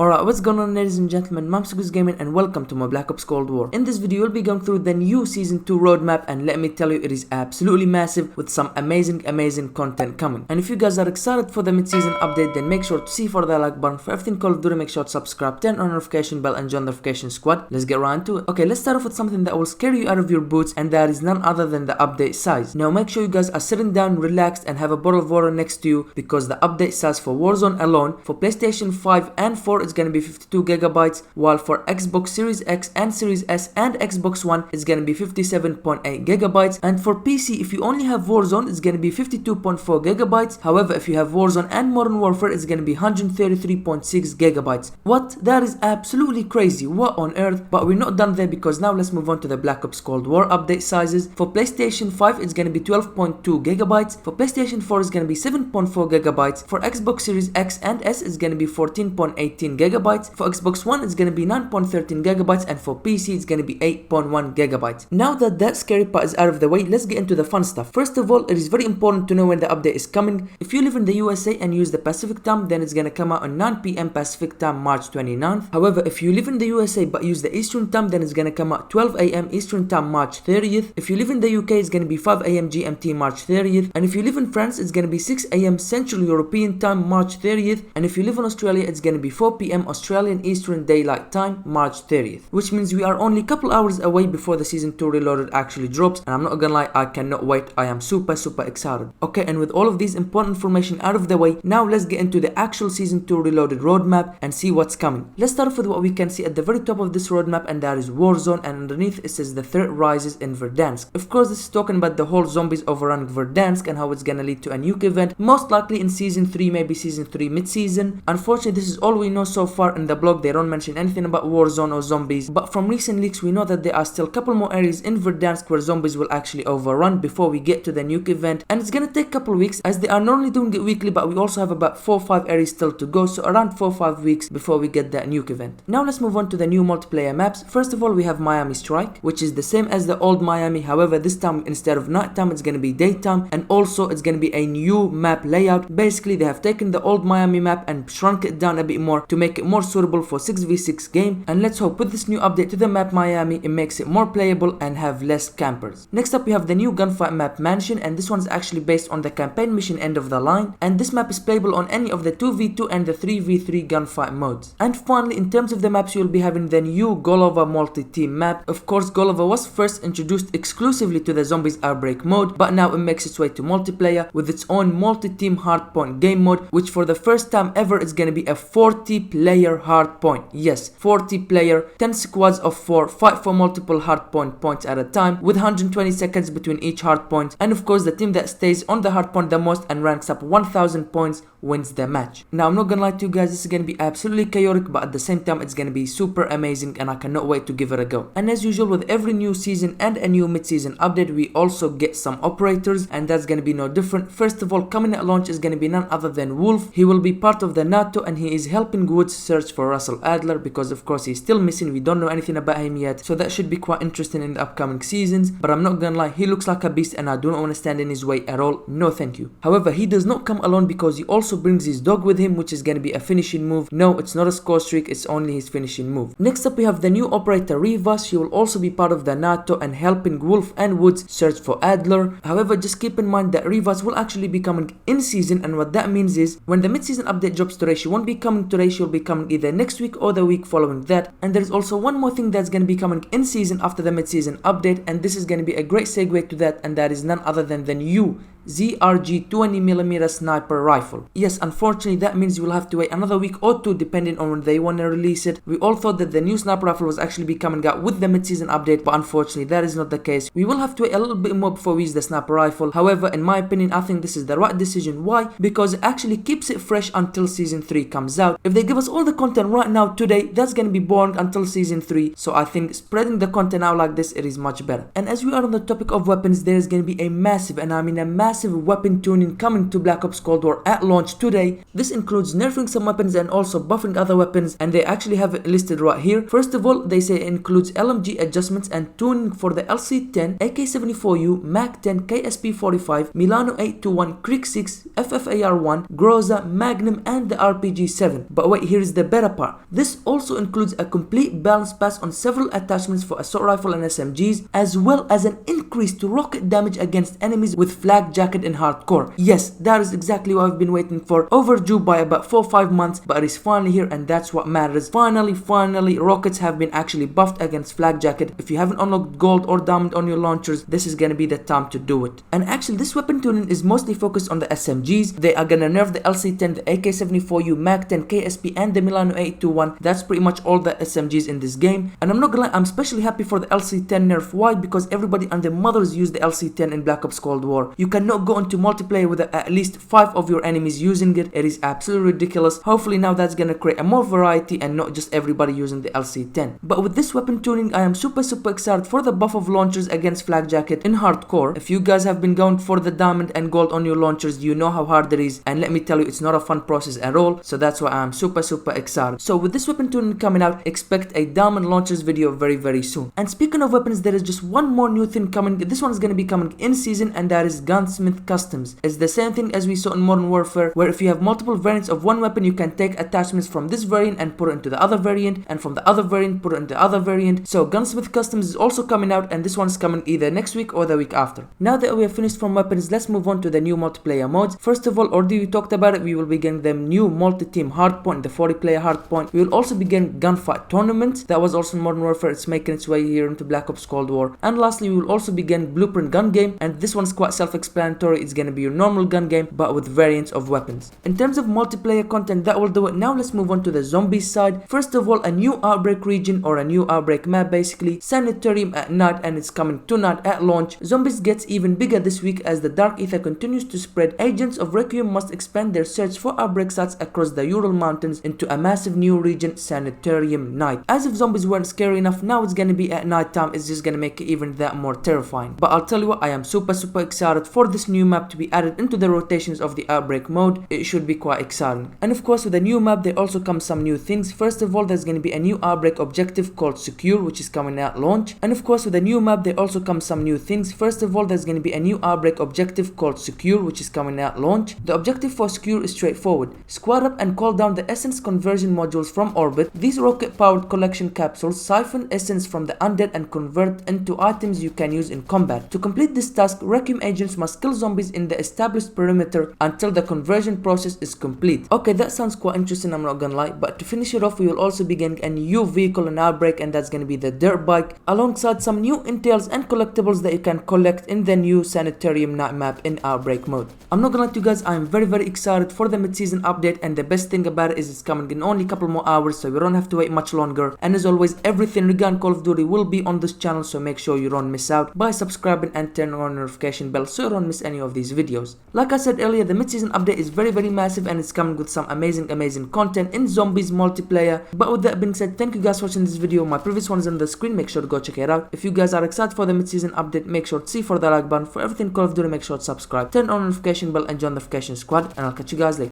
Alright, what's going on, ladies and gentlemen? I'm CTigirsGaming and welcome to my Black Ops Cold War. In this video, we'll be going through the new Season 2 roadmap, and let me tell you, it is absolutely massive with some amazing content coming. And if you guys are excited for the mid-season update, then make sure to see for the like button. For everything Call of Duty, make sure to subscribe, turn on notification bell and join the notification squad. Let's get right into it. Okay, let's start off with something that will scare you out of your boots, and that is none other than the update size. Now make sure you guys are sitting down, relaxed, and have a bottle of water next to you, because the update size for Warzone alone, for PlayStation 5 and 4, is going to be 52 gigabytes, while for Xbox Series X and Series S and Xbox One it's gonna be 57.8 gigabytes, and for PC, if you only have Warzone, it's gonna be 52.4 gigabytes. However, if you have Warzone and Modern Warfare, it's gonna be 133.6 gigabytes. What? That is absolutely crazy. What on earth? But we're not done there, because now let's move on to the Black Ops Cold War update sizes. For PlayStation 5 it's gonna be 12.2 gigabytes, for PlayStation 4 it's gonna be 7.4 gigabytes, for Xbox Series X and S it's gonna be 14.18 gigabytes, for Xbox One it's gonna be 9.13 gigabytes, and for PC it's gonna be 8.1 gigabytes. Now that scary part is out of the way, let's get into the fun stuff. First of all, it is very important to know when the update is coming. If you live in the USA and use the Pacific time, then it's gonna come out on 9 PM Pacific time, March 29th. However, if you live in the USA but use the Eastern time, then it's gonna come out 12 AM Eastern time, March 30th. If you live in the UK, it's gonna be 5 AM GMT, March 30th. And if you live in France, it's gonna be 6 AM Central European time, March 30th. And if you live in Australia, it's gonna be 4 PM Australian Eastern Daylight Time, March 30th. Which means we are only a couple hours away before the Season 2 Reloaded actually drops, and I'm not gonna lie, I cannot wait. I am super excited. Okay, and with all of these important information out of the way, now let's get into the actual Season 2 Reloaded roadmap and see what's coming. Let's start off with what we can see at the very top of this roadmap, and that is Warzone, and underneath it says the threat rises in Verdansk. Of course, this is talking about the whole zombies overrunning Verdansk and how it's gonna lead to a nuke event, most likely in Season 3, maybe Season 3 mid-season. Unfortunately, this is all we know so far in the blog. They don't mention anything about Warzone or zombies, but from recent leaks we know that there are still a couple more areas in Verdansk where zombies will actually overrun before we get to the nuke event, and it's gonna take a couple weeks, as they are normally doing it weekly, but we also have about 4 or 5 areas still to go, so around 4 or 5 weeks before we get that nuke event. Now let's move on to the new multiplayer maps. First of all, we have Miami Strike, which is the same as the old Miami. However, this time instead of nighttime it's gonna be daytime, and also it's gonna be a new map layout. Basically, they have taken the old Miami map and shrunk it down a bit more to make it more suitable for 6v6 game, and let's hope with this new update to the map Miami it makes it more playable and have less campers. Next up, we have the new gunfight map Mansion, and this one is actually based on the campaign mission End of the Line, and this map is playable on any of the 2v2 and the 3v3 gunfight modes. And finally, in terms of the maps, you'll be having the new Golova multi-team map. Of course, Golova was first introduced exclusively to the Zombies Outbreak mode, but now it makes its way to multiplayer with its own multi-team hardpoint game mode, which for the first time ever is gonna be a 40-player hardpoint. Yes, 40 player, 10 squads of 4 fight for multiple hardpoint points at a time, with 120 seconds between each hardpoint, and of course the team that stays on the hardpoint the most and ranks up 1000 points wins the match. Now I'm not gonna lie to you guys, this is gonna be absolutely chaotic, but at the same time it's gonna be super amazing, and I cannot wait to give it a go. And as usual with every new season and a new mid-season update, we also get some operators, and that's gonna be no different. First of all, coming at launch is gonna be none other than Wolf. He will be part of the NATO, and he is helping Woods search for Russell Adler, because of course he's still missing. We don't know anything about him yet, so that should be quite interesting in the upcoming seasons. But I'm not gonna lie, he looks like a beast, and I do not want to stand in his way at all. No thank you. However, he does not come alone, because he also brings his dog with him, which is gonna be a finishing move. No, it's not a score streak, it's only his finishing move. Next up, we have the new operator Rivas. She will also be part of the NATO and helping Wolf and Woods search for Adler. However, just keep in mind that Rivas will actually be coming in season, and what that means is when the mid-season update drops today, she won't be coming today, she'll be coming either next week or the week following that. And there's also one more thing that's gonna be coming in season after the mid-season update, and this is gonna be a great segue to that, and that is none other than the new ZRG 20mm Sniper Rifle. Yes, unfortunately that means you will have to wait another week or two depending on when they want to release it. We all thought that the new Sniper Rifle was actually be coming out with the mid-season update, but unfortunately that is not the case. We will have to wait a little bit more before we use the Sniper Rifle. However, in my opinion, I think this is the right decision. Why? Because it actually keeps it fresh until Season 3 comes out. If they give us all the content right now today, that's gonna be boring until Season 3, so I think spreading the content out like this, it is much better. And as we are on the topic of weapons, there is gonna be a massive, and I mean a massive massive weapon tuning coming to Black Ops Cold War at launch today. This includes nerfing some weapons and also buffing other weapons, and they actually have it listed right here. First of all, they say it includes LMG adjustments and tuning for the LC-10, AK-74U, MAC-10, KSP-45, Milano 821, Creek 6, FFAR-1, Groza, Magnum, and the RPG-7. But wait, here's the better part. This also includes a complete balance pass on several attachments for assault rifle and SMGs, as well as an increase to rocket damage against enemies with flak jacket in hardcore. Yes, that is exactly what I've been waiting for, overdue by about 4 or 5 months, but it is finally here, and that's what matters. Finally, rockets have been actually buffed against flak jacket. If you haven't unlocked gold or diamond on your launchers, this is gonna be the time to do it. And actually, this weapon tuning is mostly focused on the SMGs. They are gonna nerf the LC-10, the AK-74U, MAC-10, KSP, and the Milano 821. That's pretty much all the SMGs in this game. And I'm not gonna lie, I'm especially happy for the LC-10 nerf. Why? Because everybody and their mothers use the LC-10 in Black Ops Cold War. You cannot go into multiplayer with at least 5 of your enemies using it. It is absolutely ridiculous. Hopefully now that's gonna create a more variety and not just everybody using the LC-10. But with this weapon tuning, I am super excited for the buff of launchers against flak jacket in hardcore. If you guys have been going for the diamond and gold on your launchers, you know how hard it is, and let me tell you, it's not a fun process at all. So that's why I'm super excited. So with this weapon tuning coming out, expect a diamond launchers video very soon. And speaking of weapons, there is just one more new thing coming. This one is going to be coming in season, and that is Gunsmith Customs. It's the same thing as we saw in Modern Warfare, where if you have multiple variants of one weapon, you can take attachments from this variant and put it into the other variant, and from the other variant put it into the other variant. So Gunsmith Customs is also coming out, and this one is coming either next week or the week after. Now that we have finished from weapons, let's move on to the new multiplayer modes. First of all, already we talked about it, we will be getting the new multi-team hardpoint, the 40-player hardpoint. We will also begin gunfight tournaments. That was also in Modern Warfare. It's making its way here into Black Ops Cold War. And lastly, we will also begin blueprint gun game, and this one's quite self-explanatory. It's gonna be your normal gun game but with variants of weapons. In terms of multiplayer content, that will do it. Now let's move on to the zombies side. First of all, a new outbreak region, or a new outbreak map basically, Sanitarium at night, and it's coming tonight at launch. Zombies gets even bigger this week as the dark ether continues to spread. Agents of Requiem must expand their search for outbreak sites across the Ural Mountains into a massive new region, Sanitarium Night. As if zombies weren't scary enough, now it's gonna be at night time. It's just gonna make it even that more terrifying. But I'll tell you what, I am super excited for this new map to be added into the rotations of the outbreak mode. It should be quite exciting. And of course, with the new map, there also comes some new things. First of all, there's gonna be a new outbreak objective called Secure, which is coming at launch. And of course, with the new map, there also comes some new things. First of all, there's gonna be a new outbreak objective called Secure, which is coming at launch. The objective for Secure is straightforward. Squad up and call down the essence conversion modules from orbit. These rocket-powered collection capsules siphon essence from the undead and convert into items you can use in combat. To complete this task, Requiem agents must kill zombies in the established perimeter until the conversion process is complete. Okay, that sounds quite interesting, I'm not gonna lie. But to finish it off, we will also be getting a new vehicle in Outbreak, and that's gonna be the dirt bike, alongside some new intels and collectibles that you can collect in the new Sanitarium Night map in Outbreak mode. I'm not gonna lie to you guys, I am very excited for the mid-season update, and the best thing about it is it's coming in only a couple more hours, so we don't have to wait much longer. And as always, everything regarding Call of Duty will be on this channel, so make sure you don't miss out by subscribing and turning on the notification bell so you don't miss any of these videos. Like I said earlier, the mid-season update is very massive, and it's coming with some amazing content in zombies multiplayer. But with that being said, thank you guys for watching this video. My previous one is on the screen, make sure to go check it out. If you guys are excited for the mid-season update, make sure to see for the like button. For everything Call of Duty, make sure to subscribe, turn on the notification bell, and join the notification squad, and I'll catch you guys later.